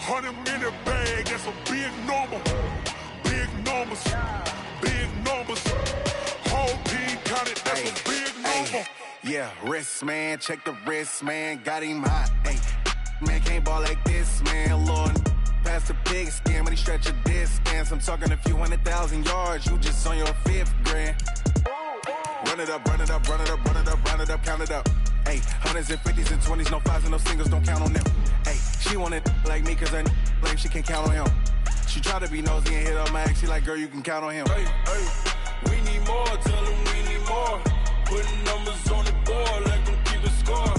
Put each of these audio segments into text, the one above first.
100-minute bag, that's a big number. Big numbers, big numbers. Whole team counted, that's a big number. Yeah, wrist, man, check the wrist, man. Got him hot, ayy. Man, can't ball like this, man. Lord, past the pig skin when he stretch a distance. I'm talking a few 100,000 yards. You just on your 5th grand. Run it up, run it up, run it up, run it up, run it up, count it up. Ayy, 100s and 50s and 20s, no 5s and no singles, don't count on them. Ayy, she want it like me cause her lame, she can't count on him. She try to be nosy and hit up my ex, she like, girl, you can count on him. Hey, we need more, tell them we need more. Putting numbers on the board, let them keep the score.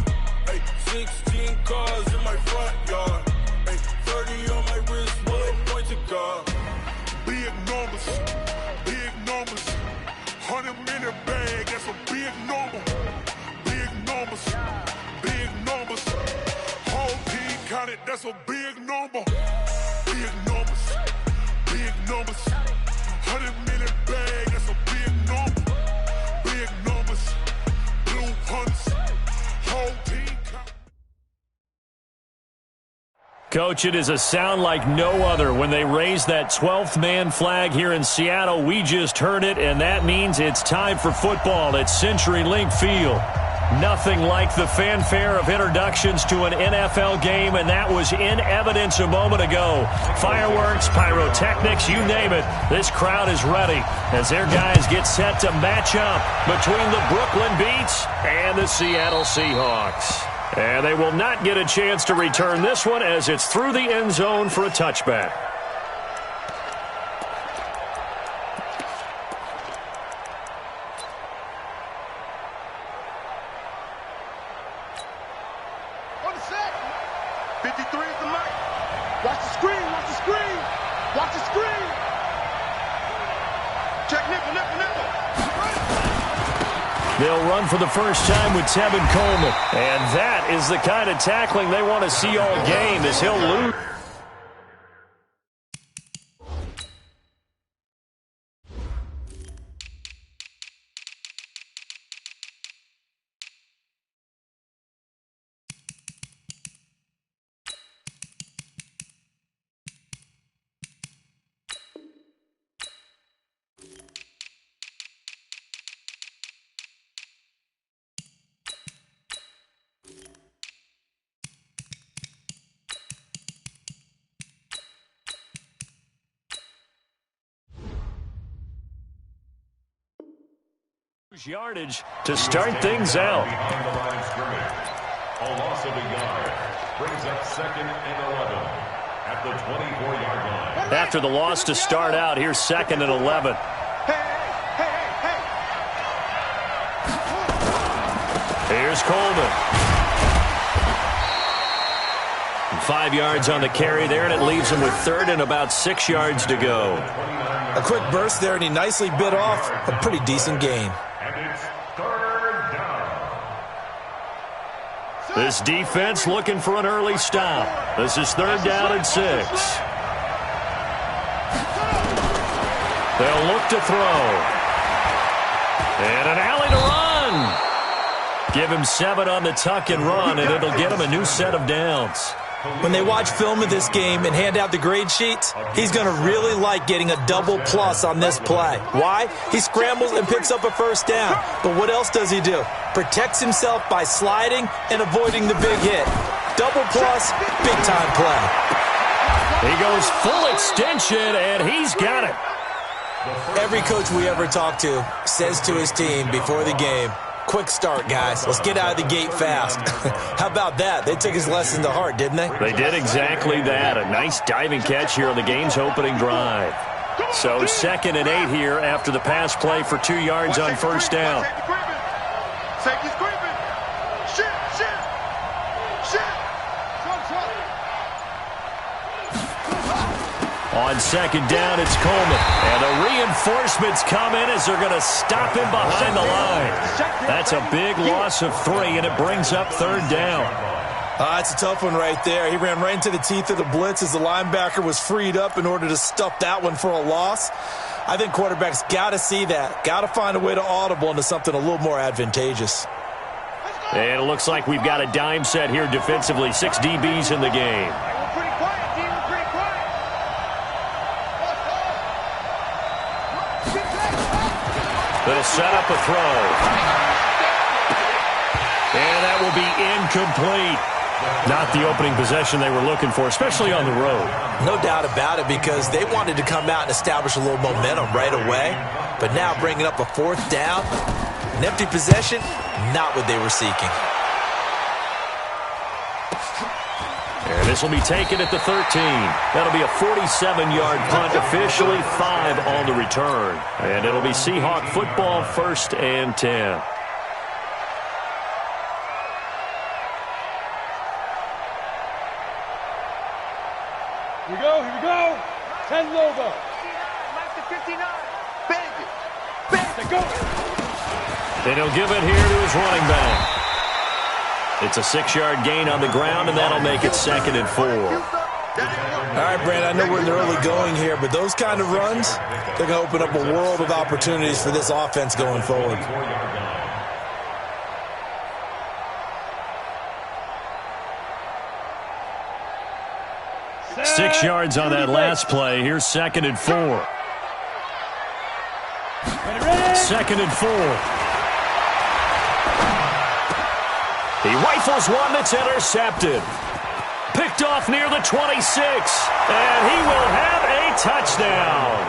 Hey, 16 cars in my front yard. Hey, 30 on my wrist, bullet point to God. Big numbers, big numbers. 100-minute bag, that's a big number. Big numbers, big numbers. Whole team counted, that's a big number. Big numbers, big numbers. 100-minute bag, that's a big number. Big numbers, blue hunts. Whole team counted. Coach, it is a sound like no other when they raise that 12th man flag here in Seattle. We just heard it, and that means it's time for football at CenturyLink Field. Nothing like the fanfare of introductions to an NFL game, and that was in evidence a moment ago. Fireworks, pyrotechnics, you name it. This crowd is ready as their guys get set to match up between the Brooklyn Beats and the Seattle Seahawks. And they will not get a chance to return this one as it's through the end zone for a touchback. On the set. 53 is the mark. Watch the screen, watch the screen. Watch the screen. Check nickel, nickel, nickel. They'll run for the first time with Tevin Coleman. And that is the kind of tackling they want to see all game as he'll lose. Yardage to start things out. Behind the line of scrimmage. A loss of a yard brings up 2nd and 11 at the 24-yard line. After the loss to start out, here's 2nd and 11. Here's Coleman. 5 yards on the carry there, and it leaves him with 3rd and about 6 yards to go. A quick burst there, and he nicely bit off a pretty decent gain. And it's 3rd down. This defense looking for an early stop. This is 3rd down and 6. They'll look to throw. And an alley to run. Give him 7 on the tuck and run, and it'll get him a new set of downs. When they watch film of this game and hand out the grade sheets, he's going to really like getting a double plus on this play. Why? He scrambles and picks up a first down. But what else does he do? Protects himself by sliding and avoiding the big hit. Double plus, big-time play. He goes full extension, and he's got it. Every coach we ever talk to says to his team before the game, quick start, guys. Let's get out of the gate fast. How about that? They took his lesson to heart, didn't they? They did exactly that. A nice diving catch here on the game's opening drive. So 2nd and 8 here after the pass play for 2 yards on first down. Safety's creeping. Shit. On 2nd down, it's Coleman. And the reinforcements come in as they're going to stop him behind the line. That's a big loss of 3, and it brings up 3rd down. That's a tough one right there. He ran right into the teeth of the blitz as the linebacker was freed up in order to stuff that one for a loss. I think quarterbacks got to see that. Got to find a way to audible into something a little more advantageous. And it looks like we've got a dime set here defensively. 6 DBs in the game. Pretty quiet, team. They'll set up a throw. And that will be incomplete. Not the opening possession they were looking for, especially on the road. No doubt about it, because they wanted to come out and establish a little momentum right away. But now bringing up a fourth down, an empty possession, not what they were seeking. And this will be taken at the 13. That'll be a 47-yard punt, officially 5 on the return. And it'll be Seahawk football, 1st and 10. Here we go, here we go. 10 over. 59. Bang it. Bang it, go. And he'll give it here to his running back. It's a 6-yard gain on the ground, and that'll make it 2nd and 4. All right, Brand, I know we're in the early going here, but those kind of runs, they're going to open up a world of opportunities for this offense going forward. Six yards on that last play. Here's 2nd and 4. 2nd and 4. He rifles one that's intercepted. Picked off near the 26. And he will have a touchdown.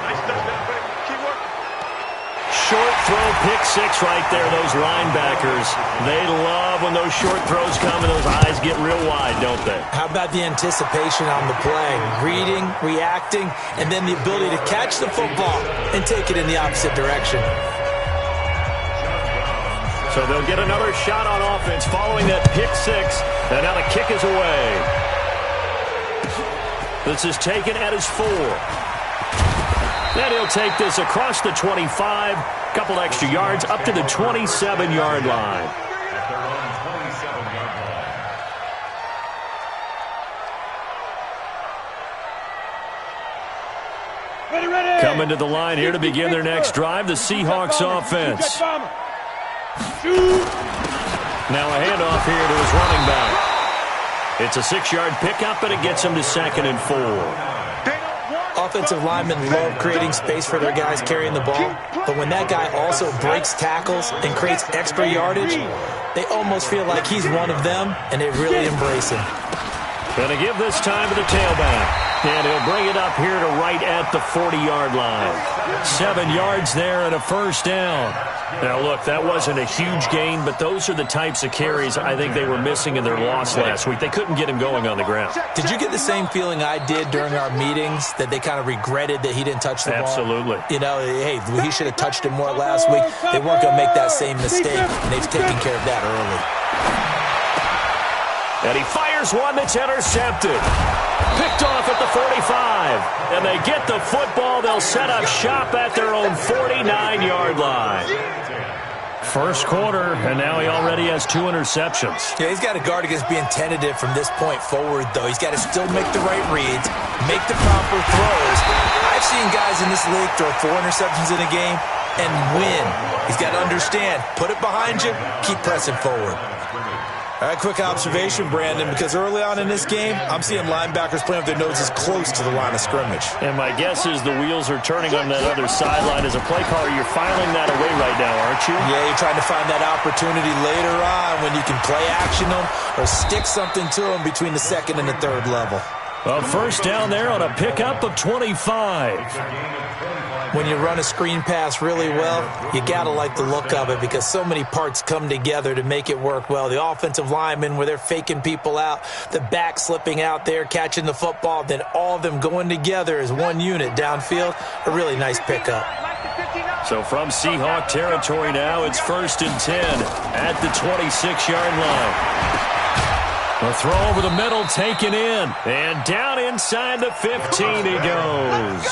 Short throw, pick six right there. Those linebackers, they love when those short throws come and those eyes get real wide, don't they? How about the anticipation on the play? Reading, reacting, and then the ability to catch the football and take it in the opposite direction. So they'll get another shot on offense following that pick six. And now the kick is away. This is taken at his 4. Then he'll take this across the 25, couple extra yards, up to the 27-yard line. Ready. Coming to the line here to begin their next drive, the Seahawks offense. Now a handoff here to his running back. It's a 6-yard pickup, and it gets him to 2nd and 4. Offensive linemen love creating space for their guys carrying the ball, but when that guy also breaks tackles and creates extra yardage, they almost feel like he's one of them, and they really embrace him. Going to give this time to the tailback. And he'll bring it up here to right at the 40-yard line. 7 yards there and a first down. Now, look, that wasn't a huge gain, but those are the types of carries I think they were missing in their loss last week. They couldn't get him going on the ground. Did you get the same feeling I did during our meetings, that they kind of regretted that he didn't touch the ball? Absolutely. You know, hey, he should have touched it more last week. They weren't going to make that same mistake, and they've taken care of that early. And he fires one that's intercepted. Picked off at the 45. And they get the football. They'll set up shop at their own 49-yard line. First quarter, and now he already has 2 interceptions. Yeah, he's got to guard against being tentative from this point forward, though. He's got to still make the right reads, make the proper throws. I've seen guys in this league throw 4 interceptions in a game and win. He's got to understand, put it behind you, keep pressing forward. All right, quick observation, Brandon, because early on in this game, I'm seeing linebackers playing with their noses close to the line of scrimmage. And my guess is the wheels are turning on that other sideline. As a play caller, you're filing that away right now, aren't you? Yeah, you're trying to find that opportunity later on when you can play action them or stick something to them between the 2nd and the 3rd level. A first down there on a pickup of 25. When you run a screen pass really well, you got to like the look of it because so many parts come together to make it work well. The offensive linemen, where they're faking people out, the back slipping out there, catching the football, then all of them going together as one unit downfield. A really nice pickup. So from Seahawk territory now, it's 1st and 10 at the 26-yard line. A throw over the middle, taken in. And down inside the 15 he goes.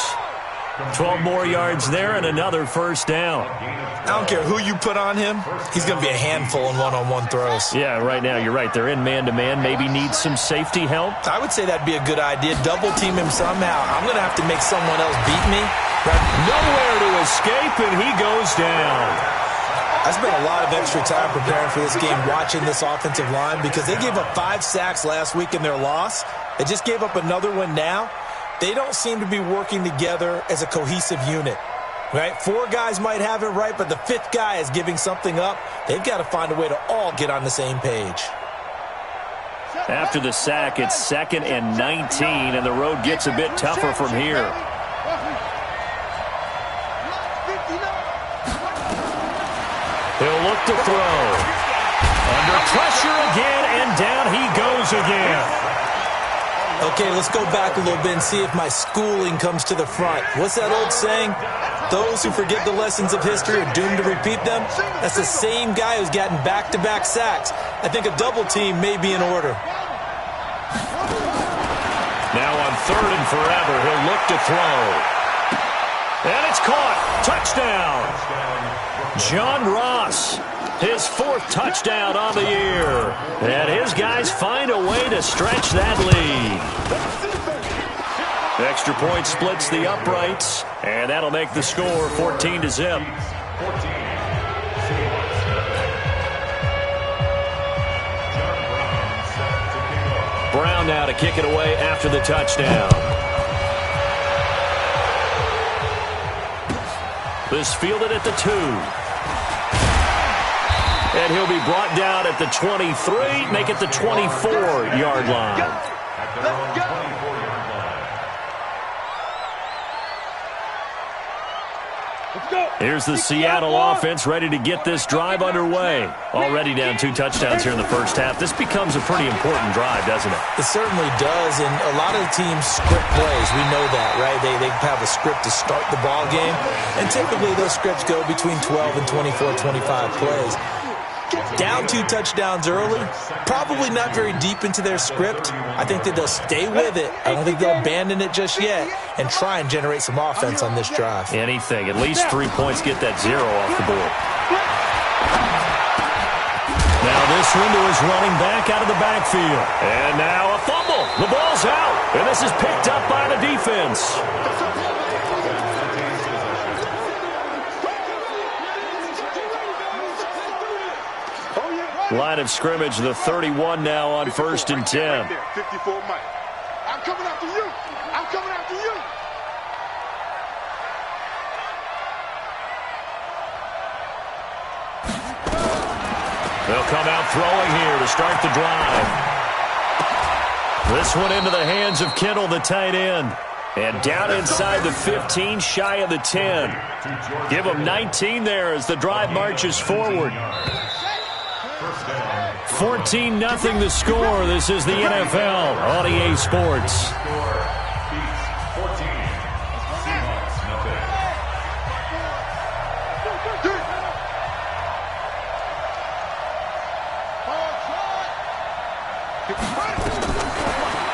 12 more yards there and another first down. I don't care who you put on him. He's going to be a handful in one-on-one throws. Yeah, right now you're right. They're in man-to-man. Maybe needs some safety help. I would say that'd be a good idea. Double team him somehow. I'm going to have to make someone else beat me. Nowhere to escape, and he goes down. I spent a lot of extra time preparing for this game, watching this offensive line, because they gave up 5 sacks last week in their loss. They just gave up another one now. They don't seem to be working together as a cohesive unit. Right? 4 guys might have it right, but the 5th guy is giving something up. They've got to find a way to all get on the same page. After the sack, it's 2nd and 19, and the road gets a bit tougher from here. He'll look to throw. Under pressure again, and down he goes again. Okay, let's go back a little bit and see if my schooling comes to the front. What's that old saying? Those who forget the lessons of history are doomed to repeat them. That's the same guy who's gotten back-to-back sacks. I think a double team may be in order. Now on 3rd and forever, he'll look to throw. And it's caught. Touchdown. John Ross, his 4th touchdown on the year. And his guys find a way to stretch that lead. Extra point splits the uprights, and that'll make the score 14-0. Brown now to kick it away after the touchdown. This fielded at the 2. And he'll be brought down at the 23, make it the 24-yard line. Let's go. Here's the Seattle offense ready to get this drive underway. Already down 2 touchdowns here in the first half. This becomes a pretty important drive, doesn't it? It certainly does, and a lot of the teams script plays. We know that, right? They have a script to start the ball game, and typically those scripts go between 12 and 24, 25 plays. Down 2 touchdowns early, probably not very deep into their script. I think that they'll stay with it. I don't think they'll abandon it just yet and try and generate some offense on this drive. Anything. At least 3 points, get that 0 off the board. Now this one to his running back out of the backfield. And now a fumble. The ball's out. And this is picked up by the defense. Line of scrimmage, the 31 now on 1st and 10. 54 Mike. I'm coming after you. I'm coming after you. They'll come out throwing here to start the drive. This one into the hands of Kittle, the tight end. And down inside the 15, shy of the 10. Give them 19 there as the drive marches forward. 14-0 the score. This is the NFL on EA Sports.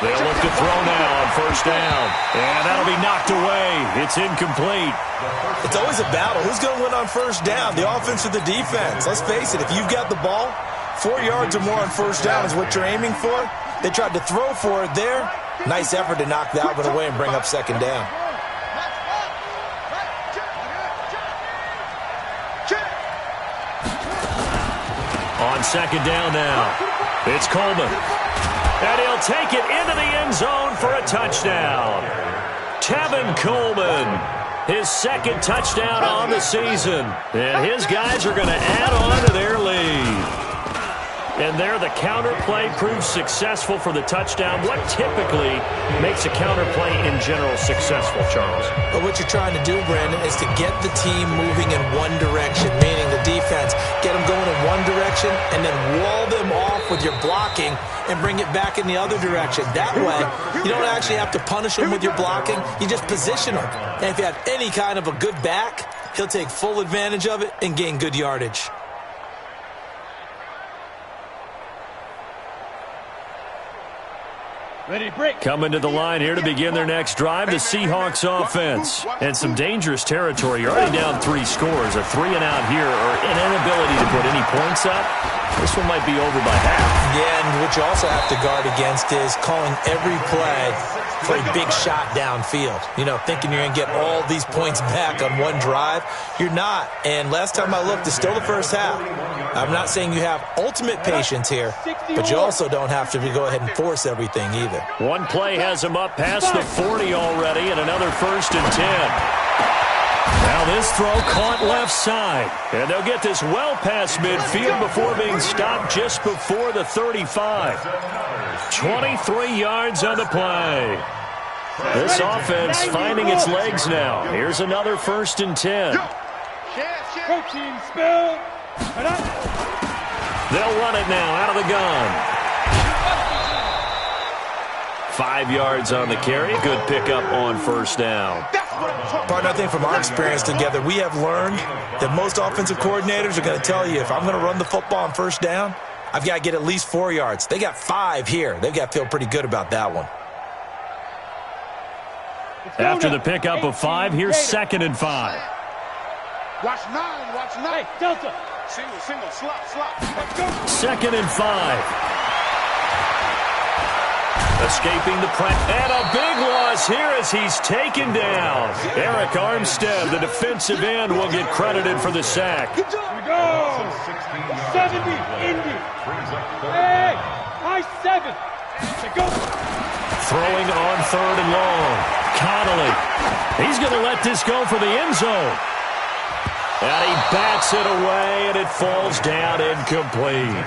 They'll look to throw now on 1st down. And that'll be knocked away. It's incomplete. It's always a battle. Who's going to win on 1st down, the offense or the defense? Let's face it, if you've got the ball, 4 yards or more on 1st down is what you're aiming for. They tried to throw for it there. Nice effort to knock that one away and bring up 2nd down. On 2nd down now, it's Coleman. And he'll take it into the end zone for a touchdown. Tevin Coleman, his 2nd touchdown on the season. And his guys are going to add on to their lead. And there the counter play proves successful for the touchdown. What typically makes a counter play in general successful, Charles? But what you're trying to do, Brandon, is to get the team moving in one direction, meaning the defense. Get them going in one direction and then wall them off with your blocking and bring it back in the other direction. That way, you don't actually have to punish them with your blocking. You just position them. And if you have any kind of a good back, he'll take full advantage of it and gain good yardage. Coming to the line here to begin their next drive, the Seahawks offense. And some dangerous territory. You're already down 3 scores. A 3-and-out here or an inability to put any points up. This one might be over by half. Yeah, and what you also have to guard against is calling every play for a big shot downfield. You know, thinking you're going to get all these points back on one drive. You're not. And last time I looked, it's still the first half. I'm not saying you have ultimate patience here, but you also don't have to go ahead and force everything either. One play has him up past the 40 already, and another 1st and 10. Now this throw caught left side. And they'll get this well past midfield before being stopped just before the 35. 23 yards on the play. This offense finding its legs now. Here's another 1st and 10. They'll run it now out of the gun. 5 yards on the carry. Good pickup on 1st down. Partner, I think from our experience together, we have learned that most offensive coordinators are going to tell you, if I'm going to run the football on 1st down, I've got to get at least 4 yards. They got 5 here. They've got to feel pretty good about that one. After the pickup of 5, here's 2nd and 5. Watch 9. Hey, Delta. Single, slot. Let's go. 2nd and 5. Escaping the press. And a big loss here as he's taken down. Eric Armstead, the defensive end, will get credited for the sack. Here we go. 70, Indy. Hey, high 7. Go. Throwing on 3rd and long. Connolly. He's going to let this go for the end zone. And he bats it away, and it falls down incomplete.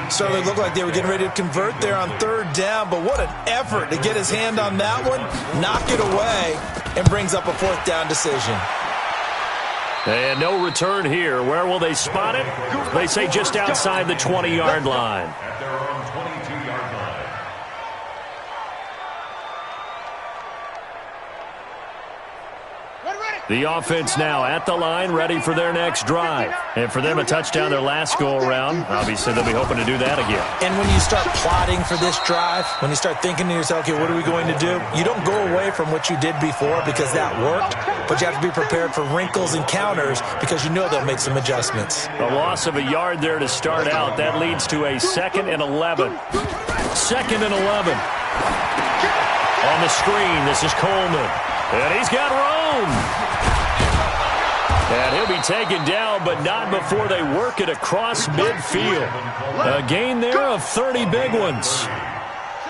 Certainly looked like they were getting ready to convert there on 3rd down, but what an effort to get his hand on that one, knock it away, and brings up a 4th down decision. And no return here. Where will they spot it? They say just outside the 20-yard line. At their own 22-yard line. The offense now at the line, ready for their next drive. And for them, a touchdown their last go-around. Obviously, they'll be hoping to do that again. And when you start plotting for this drive, when you start thinking to yourself, okay, what are we going to do? You don't go away from what you did before because that worked, but you have to be prepared for wrinkles and counters because you know they'll make some adjustments. A loss of a yard there to start out. That leads to a 2nd and 11. 2nd and 11. On the screen, this is Coleman. And he's got room. And he'll be taken down, but not before they work it across midfield. A gain there of 30 big ones.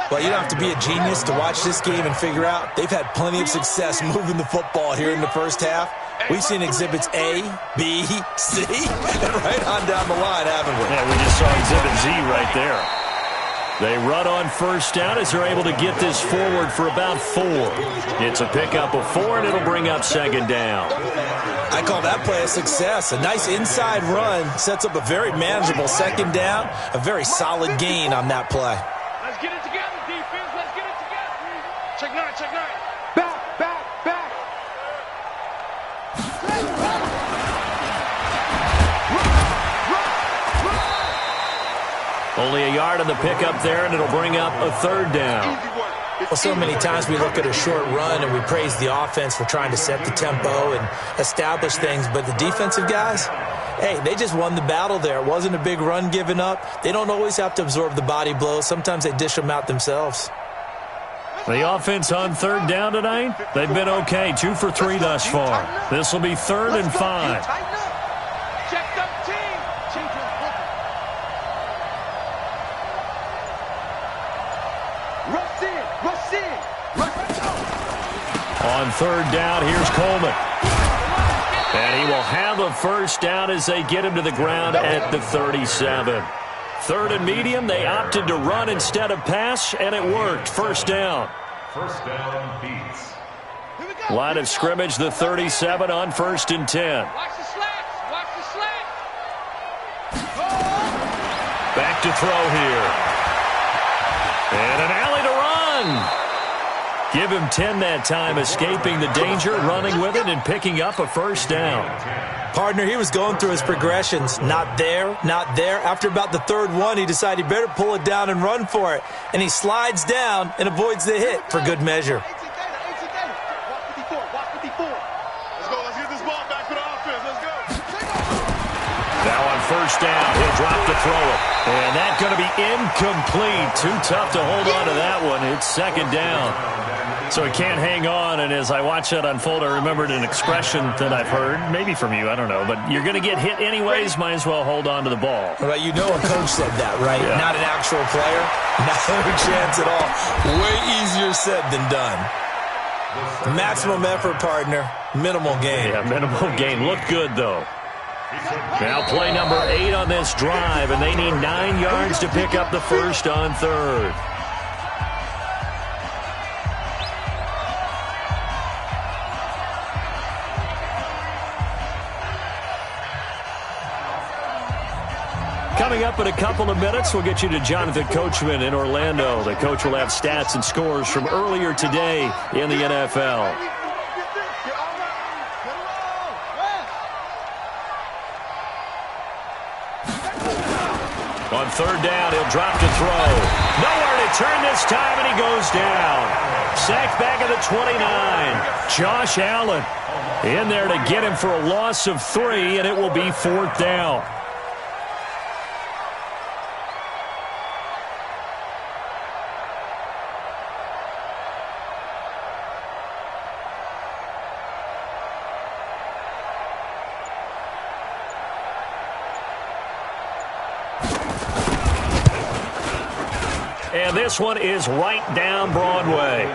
Well, you don't have to be a genius to watch this game and figure out they've had plenty of success moving the football here in the 1st half. We've seen exhibits A, B, C, and right on down the line, haven't we? Yeah, we just saw exhibit Z right there. They run on 1st down as they're able to get this forward for about 4. It's a pickup of 4, and it'll bring up 2nd down. I call that play a success. A nice inside run sets up a very manageable 2nd down, a very solid gain on that play. Let's get it together, defense. Let's get it together. Check 9. Back. Only a yard on the pickup there, and it'll bring up a 3rd down. Well, so many times we look at a short run and we praise the offense for trying to set the tempo and establish things, but the defensive guys, hey, they just won the battle there. It wasn't a big run given up. They don't always have to absorb the body blows. Sometimes they dish them out themselves. The offense on 3rd down tonight, they've been okay. 2 for 3 thus far. This will be 3rd and 5. Check 13. Rush in. On 3rd down, here's Coleman. And he will have a 1st down as they get him to the ground at the 37. 3rd and medium, they opted to run instead of pass, and it worked. 1st down. 1st down beats. Line of scrimmage, the 37 on 1st and 10. Watch the slats. Back to throw here. And an alley to run. Give him 10 that time, escaping the danger, running with it, and picking up a 1st down. Partner, he was going through his progressions. Not there, not there. After about the 3rd one, he decided he better pull it down and run for it. And he slides down and avoids the hit for good measure. Watch 54. Let's go. Let's get this ball back to the offense. Let's go. Now on 1st down, he'll drop to throw it. And that's going to be incomplete. Too tough to hold on to that one. It's 2nd down. So he can't hang on, and as I watch that unfold, I remembered an expression that I've heard, maybe from you, I don't know, but you're going to get hit anyways, might as well hold on to the ball. Well, you know a coach said that, right? Yeah. Not an actual player. No chance at all. Way easier said than done. Maximum effort, partner. Minimal gain. Yeah, minimal gain. Looked good, though. Now play number 8 on this drive, and they need 9 yards to pick up the first on third. Coming up in a couple of minutes, we'll get you to Jonathan Coachman in Orlando. The coach will have stats and scores from earlier today in the NFL. On third down, he'll drop to throw. Nowhere to turn this time, and he goes down. Sacked back at the 29. Josh Allen in there to get him for a loss of 3, and it will be 4th down. And this one is right down Broadway.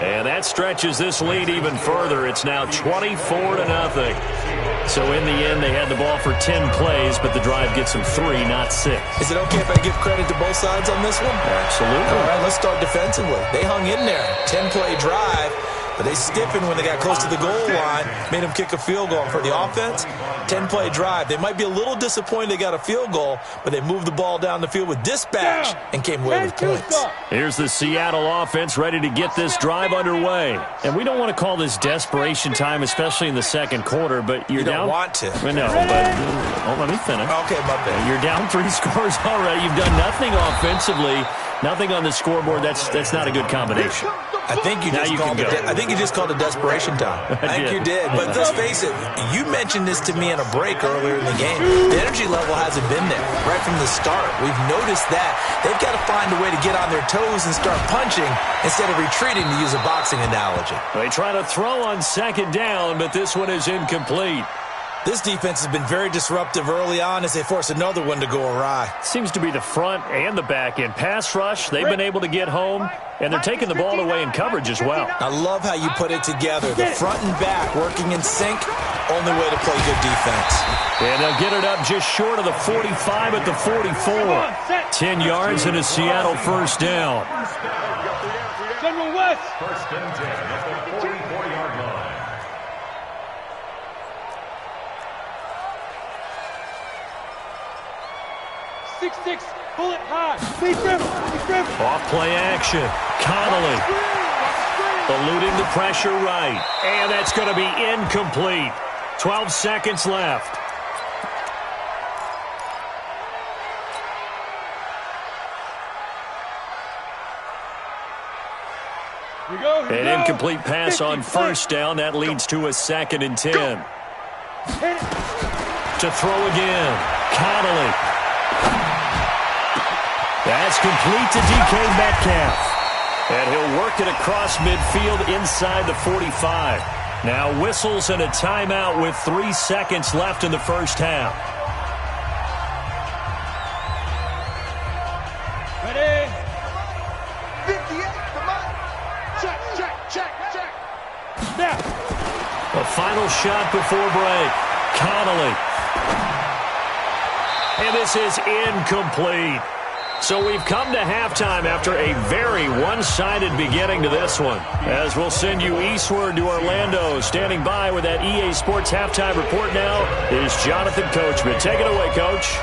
And that stretches this lead even further. It's now 24-0. So in the end, they had the ball for 10 plays, but the drive gets them 3, not 6. Is it okay if I give credit to both sides on this one? Absolutely. All right, let's start defensively. They hung in there. 10-play drive. But they stiffened when they got close to the goal line, made them kick a field goal. For the offense, 10-play drive. They might be a little disappointed they got a field goal, but they moved the ball down the field with dispatch and came away with points. Here's the Seattle offense ready to get this drive underway. And we don't want to call this desperation time, especially in the second quarter, but you're down. You don't want to. No, but let me finish. Okay, my bad. You're down 3 scores already. You've done nothing offensively, nothing on the scoreboard. That's not a good combination. I think you just called it desperation time. I think you did. But let's face it, you mentioned this to me in a break earlier in the game. The energy level hasn't been there right from the start. We've noticed that. They've got to find a way to get on their toes and start punching instead of retreating, to use a boxing analogy. They try to throw on second down, but this one is incomplete. This defense has been very disruptive early on as they force another one to go awry. Seems to be the front and the back end. Pass rush, they've been able to get home, and they're taking the ball away in coverage as well. I love how you put it together. The front and back working in sync, only way to play good defense. And they'll get it up just short of the 45 at the 44. 10 yards and a Seattle first down. General West. First and 10 at the 44-yard line. 6'6", pull it high. Stay dribble. Off play action. Connolly eluding the pressure right. And that's going to be incomplete. 12 seconds left. An incomplete pass on first down. That leads to a 2nd and 10. To throw again. Connolly. That's complete to DK Metcalf. And he'll work it across midfield inside the 45. Now whistles and a timeout with 3 seconds left in the first half. Ready? 58, come on. Check. Now. A final shot before break. Connolly. And this is incomplete. So we've come to halftime after a very one-sided beginning to this one. As we'll send you eastward to Orlando. Standing by with that EA Sports halftime report now is Jonathan Coachman. Take it away, Coach.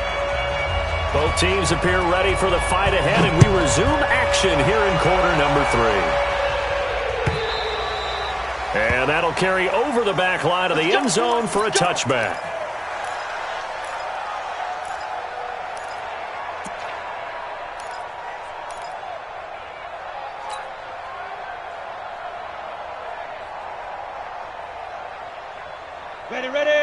Both teams appear ready for the fight ahead, and we resume action here in quarter number 3. And that'll carry over the back line of the end zone for a touchback.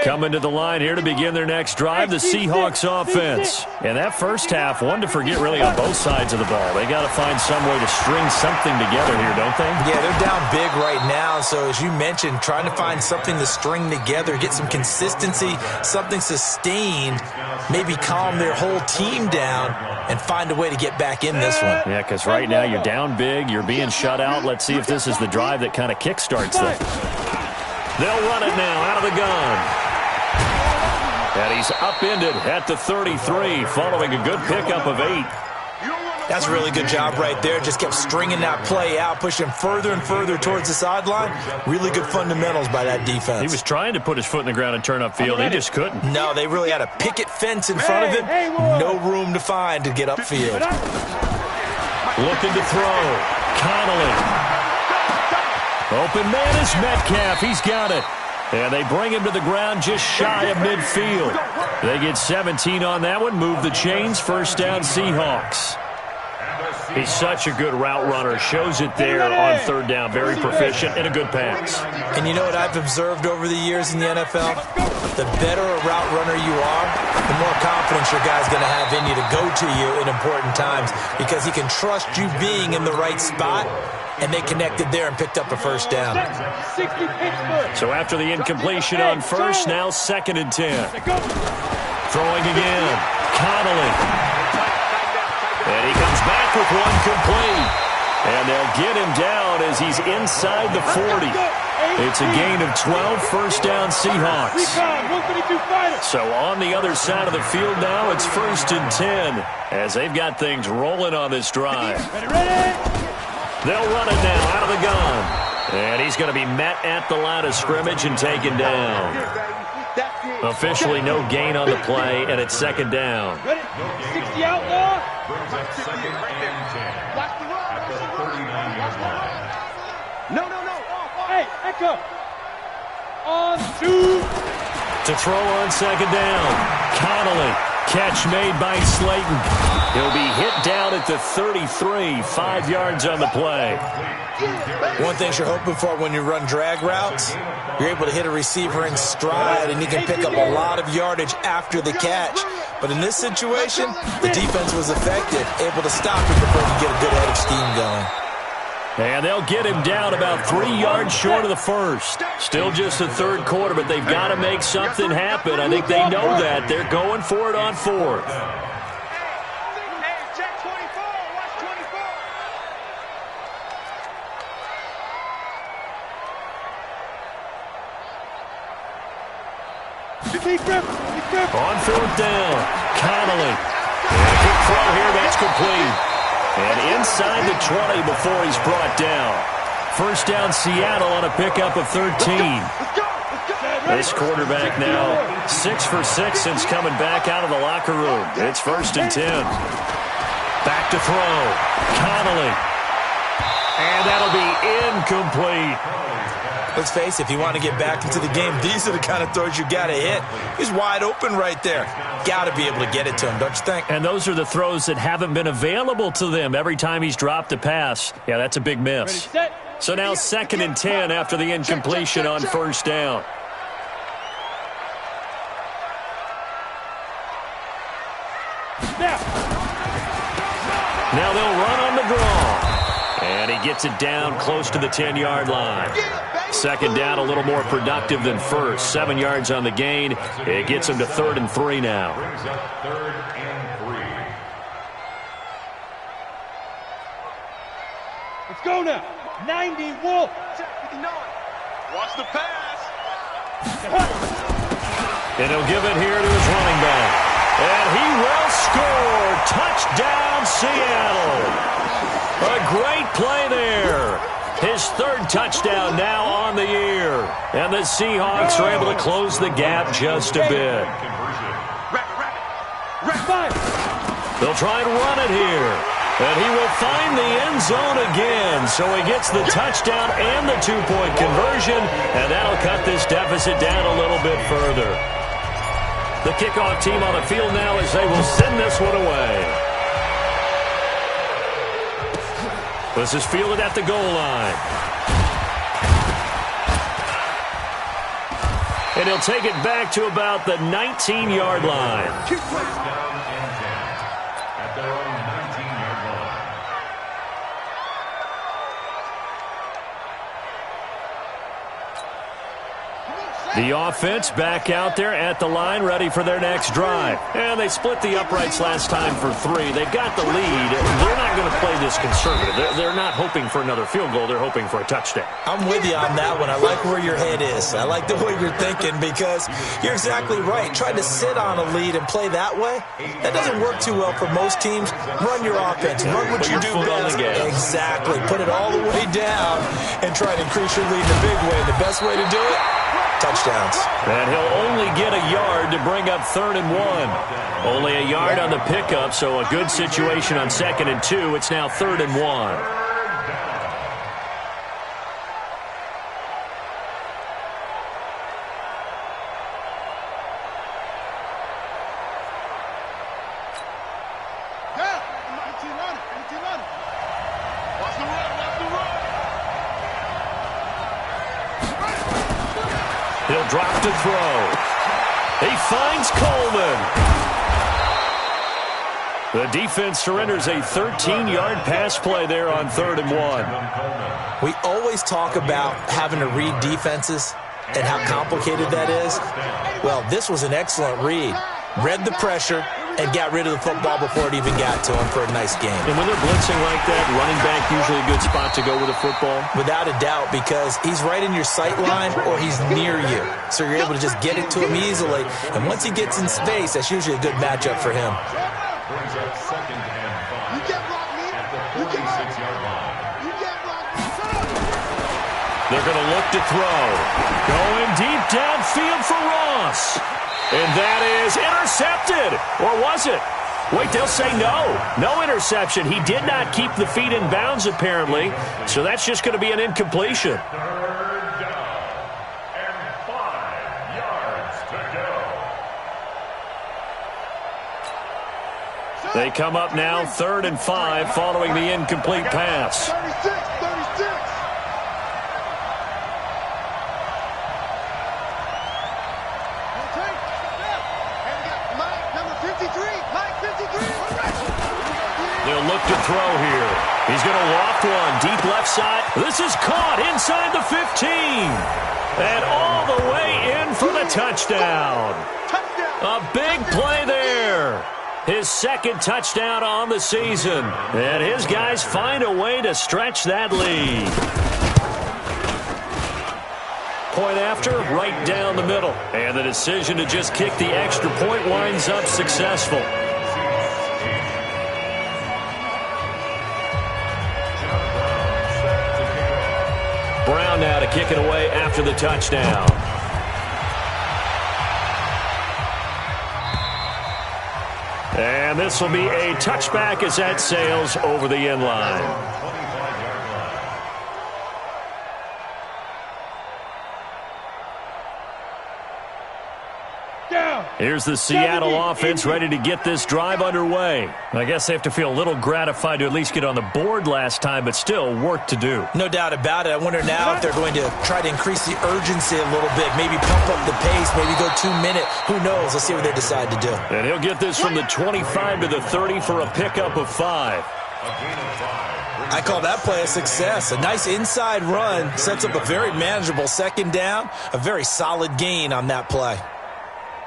Coming to the line here to begin their next drive, the Seahawks offense. And that first half, one to forget really on both sides of the ball. They got to find some way to string something together here, don't they? Yeah, they're down big right now. So as you mentioned, trying to find something to string together, get some consistency, something sustained, maybe calm their whole team down and find a way to get back in this one. Yeah, because right now you're down big, you're being shut out. Let's see if this is the drive that kind of kickstarts them. They'll run it now out of the gun. And he's upended at the 33, following a good pickup of 8. That's a really good job right there. Just kept stringing that play out, pushing further and further towards the sideline. Really good fundamentals by that defense. He was trying to put his foot in the ground and turn upfield. He just couldn't. No, they really had a picket fence in front of him. No room to find to get upfield. Looking to throw. Connolly. Open man is Metcalf. He's got it. And they bring him to the ground just shy of midfield. They get 17 on that one. Move the chains. First down, Seahawks. He's such a good route runner. Shows it there on third down. Very proficient and a good pass. And you know what I've observed over the years in the NFL? The better a route runner you are, the more confidence your guy's going to have in you to go to you in important times because he can trust you being in the right spot. And they connected there and picked up a first down. So after the incompletion on first, now 2nd and 10. Throwing again. Connolly. And he comes back with one complete. And they'll get him down as he's inside the 40. It's a gain of 12, first down Seahawks. So on the other side of the field now, it's 1st and 10 as they've got things rolling on this drive. They'll run it now out of the gun. And he's going to be met at the line of scrimmage and taken down. Officially no gain on the play, and it's 2nd down. 60 outlaw. Brings up 2nd and 10 at the 39-yard line. No. Hey, Echo. On 2. To throw on 2nd down. Connolly. Catch made by Slayton. He'll be hit down at the 33, 5 yards on the play. One thing you're hoping for when you run drag routes, you're able to hit a receiver in stride, and he can pick up a lot of yardage after the catch. But in this situation, the defense was effective, able to stop him before he could get a good head of steam going. And they'll get him down about 3 yards short of the first. Still just the third quarter, but they've got to make something happen. I think they know that. They're going for it on 4th. Hey, check 24. Watch 24. On 4th down, Connolly. And a quick throw here, that's complete. And inside the 20 before he's brought down. First down Seattle on a pickup of 13. This quarterback now 6 for 6 since coming back out of the locker room. It's 1st and 10. Back to throw. Connolly. And that'll be incomplete. Let's face it, if you want to get back into the game, these are the kind of throws you got to hit. He's wide open right there. Got to be able to get it to him, don't you think? And those are the throws that haven't been available to them every time he's dropped a pass. Yeah, that's a big miss. So now 2nd and 10 after the incompletion on first down. Now they'll run on the draw. And he gets it down close to the 10-yard line. 2nd down, a little more productive than first. 7 yards on the gain. It gets him to 3rd and 3 now. Brings up 3rd and 3. Let's go now. 90 Wolf. Check 59. Watch the pass. And he'll give it here to his running back. And he will score. Touchdown, Seattle. A great play there. His 3rd touchdown now on the year. And the Seahawks are able to close the gap just a bit. They'll try and run it here. And he will find the end zone again. So he gets the touchdown and the 2-point conversion. And that'll cut this deficit down a little bit further. The kickoff team on the field now as they will send this one away. This is fielded at the goal line. And he'll take it back to about the 19-yard line. First down and 10 at their own 19-yard line. The offense back out there at the line, ready for their next drive. And they split the uprights last time for 3. They've got the lead. They're not going to play this conservative. They're not hoping for another field goal. They're hoping for a touchdown. I'm with you on that one. I like where your head is. I like the way you're thinking because you're exactly right. Trying to sit on a lead and play that way, that doesn't work too well for most teams. Run your offense. Run what you do best. Exactly. Put it all the way down and try to increase your lead in a big way. And the best way to do it? Touchdowns. And he'll only get a yard to bring up 3rd and 1. Only a yard on the pickup, so a good situation on 2nd and 2. It's now 3rd and 1. He'll drop to throw. He finds Coleman. The defense surrenders a 13-yard pass play there on 3rd and 1. We always talk about having to read defenses and how complicated that is. Well, this was an excellent read. Read the pressure and got rid of the football before it even got to him for a nice game. And when they're blitzing like that, running back usually a good spot to go with a football? Without a doubt, because he's right in your sight line or he's near you. So you're able to just get it to him easily. And once he gets in space, that's usually a good matchup for him. Brings up 2nd and 5 at the 46-yard line. They're going to look to throw. Going deep downfield for Ross. And that is intercepted. Or was it? Wait, they'll say no. No interception. He did not keep the feet in bounds, apparently. So that's just going to be an incompletion. 3rd down and 5 yards to go. They come up now 3rd and 5 following the incomplete pass. 36. They'll look to throw here. He's going to loft one. Deep left side. This is caught inside the 15. And all the way in for the touchdown. A big play there. His 2nd touchdown on the season. And his guys find a way to stretch that lead. Point after, right down the middle. And the decision to just kick the extra point winds up successful. Brown now to kick it away after the touchdown. And this will be a touchback as that sails over the end line. Here's the Seattle offense ready to get this drive underway. I guess they have to feel a little gratified to at least get on the board last time, but still work to do. No doubt about it. I wonder now if they're going to try to increase the urgency a little bit, maybe pump up the pace, maybe go 2-minute. Who knows? Let's see what they decide to do. And he'll get this from the 25 to the 30 for a pickup of 5. I call that play a success. A nice inside run sets up a very manageable 2nd down, a very solid gain on that play.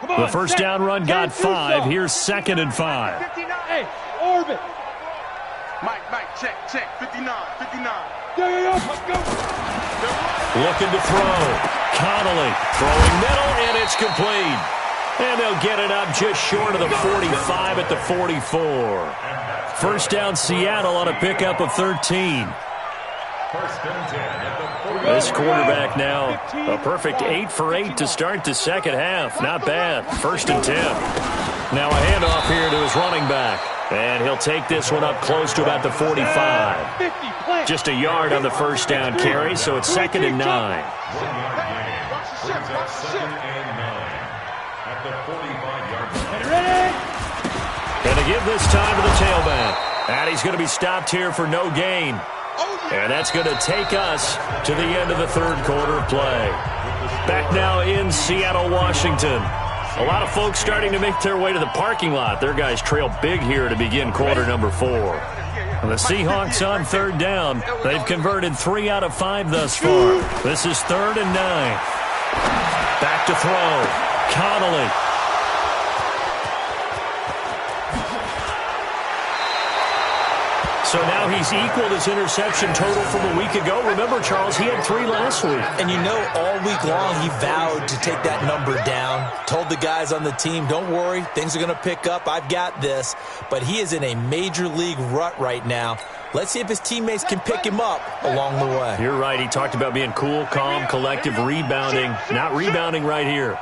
The first down run got 5. Here's 2nd and 5. 59. Hey, orbit. Mike, check, 59. Yo, let's go. Looking to throw. Connolly throwing middle, and it's complete. And they'll get it up just short of the 45 at the 44. First down Seattle on a pickup of 13. First and 10 at the 40. This quarterback now, a perfect 8 for 8 to start the second half. Not bad. 1st and 10. Now a handoff here to his running back. And he'll take this one up close to about the 45. Just a yard on the first down carry, so it's 2nd and 9. 1 yard gain. Brings up 2nd and 9 at the 45-yard line. And to give this time to the tailback. And he's going to be stopped here for no gain. And that's going to take us to the end of the 3rd quarter of play. Back now in Seattle, Washington. A lot of folks starting to make their way to the parking lot. Their guys trail big here to begin quarter number 4. And the Seahawks on third down. They've converted 3 out of 5 thus far. This is 3rd and 9. Back to throw. Connolly. So now he's equaled his interception total from a week ago. Remember, Charles, he had 3 last week. And you know, all week long he vowed to take that number down. Told the guys on the team, don't worry, things are going to pick up. I've got this. But he is in a major league rut right now. Let's see if his teammates can pick him up along the way. You're right. He talked about being cool, calm, collective, rebounding. Not rebounding right here.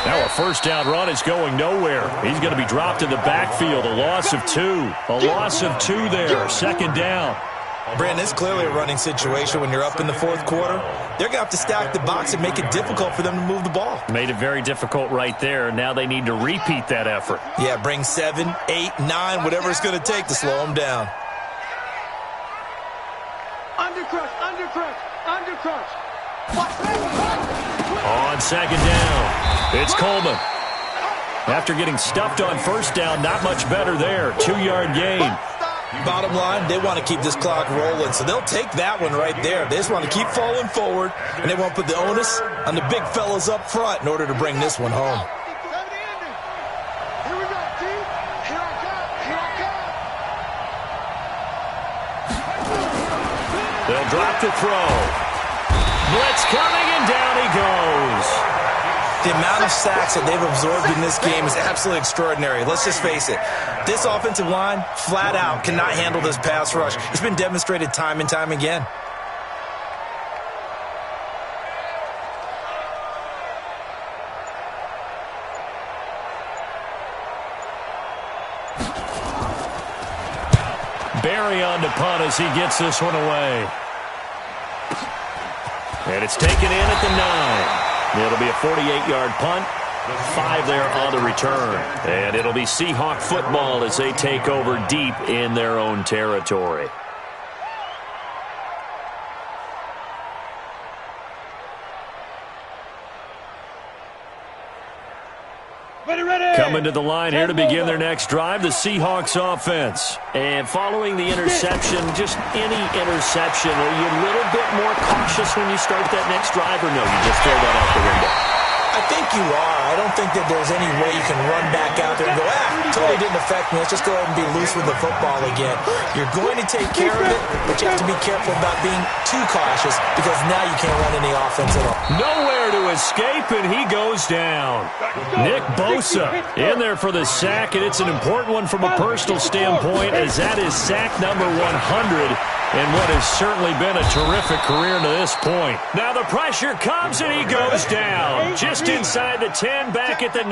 Now a first down run is going nowhere. He's going to be dropped in the backfield. A loss of 2. A loss of 2 there. 2nd down. Brandon, it's clearly a running situation when you're up in the 4th quarter. They're going to have to stack the box and make it difficult for them to move the ball. Made it very difficult right there. Now they need to repeat that effort. Yeah, bring 7, 8, 9, whatever it's going to take to slow them down. Undercrush, undercrush, undercrush. On 2nd down, it's Coleman. After getting stuffed on first down, not much better there. 2-yard gain. Bottom line, they want to keep this clock rolling, so they'll take that one right there. They just want to keep falling forward, and they won't put the onus on the big fellas up front in order to bring this one home. Here we go, team. Here I come. Here I come. They'll drop to throw. Blitz coming, and down he goes. The amount of sacks that they've absorbed in this game is absolutely extraordinary. Let's just face it. This offensive line, flat out, cannot handle this pass rush. It's been demonstrated time and time again. Barry on to punt as he gets this one away. And it's taken in at the 9. It'll be a 48-yard punt. 5 there on the return. And it'll be Seahawk football as they take over deep in their own territory. Coming to the line here to begin their next drive, the Seahawks offense. And following the interception, just any interception, are you a little bit more cautious when you start that next drive, or no, you just throw that out the window? I think you are. I don't think that there's any way you can run back out there and go, totally didn't affect me. Let's just go ahead and be loose with the football again. You're going to take care of it, but you have to be careful about being too cautious because now you can't run any offense at all. Nowhere to escape, and he goes down. Nick Bosa in there for the sack, and it's an important one from a personal standpoint as that is sack number 100 in what has certainly been a terrific career to this point. Now the pressure comes, and he goes down. Just inside the 10, back at the 9.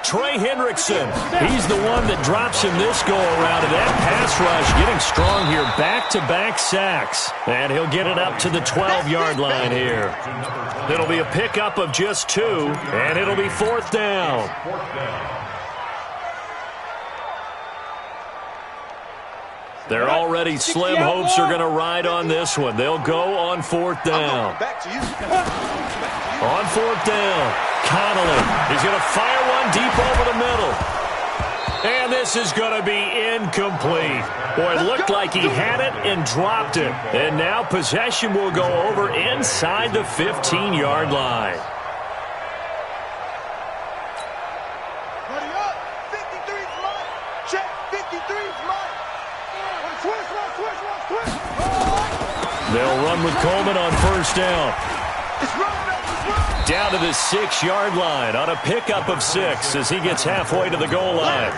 Trey Hendrickson, he's the one that drops him this go-around, and that pass rush getting strong here. Back-to-back sacks. And he'll get it up to the 12-yard line here. It'll be a pickup of just 2, and it'll be 4th down. They're already slim hopes are going to ride on this one. They'll go on 4th down. On 4th down, Connolly. He's going to fire one deep over the middle. And this is going to be incomplete. Boy, it looked like he had it and dropped it. And now possession will go over inside the 15-yard line. They'll run with Coleman on 1st down. Down to the 6-yard line on a pickup of 6 as he gets halfway to the goal line.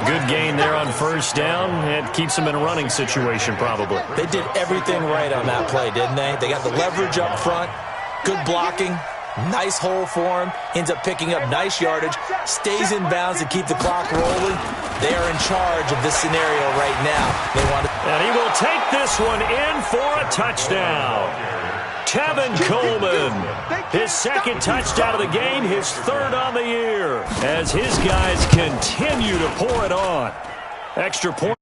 Good gain there on 1st down. It keeps him in a running situation probably. They did everything right on that play, didn't they? They got the leverage up front, good blocking, nice hole for him, ends up picking up nice yardage, stays in bounds to keep the clock rolling. They are in charge of this scenario right now. And he will take this one in for a touchdown. Tevin Coleman, his 2nd touchdown of the game, his 3rd on the year, as his guys continue to pour it on. Extra point.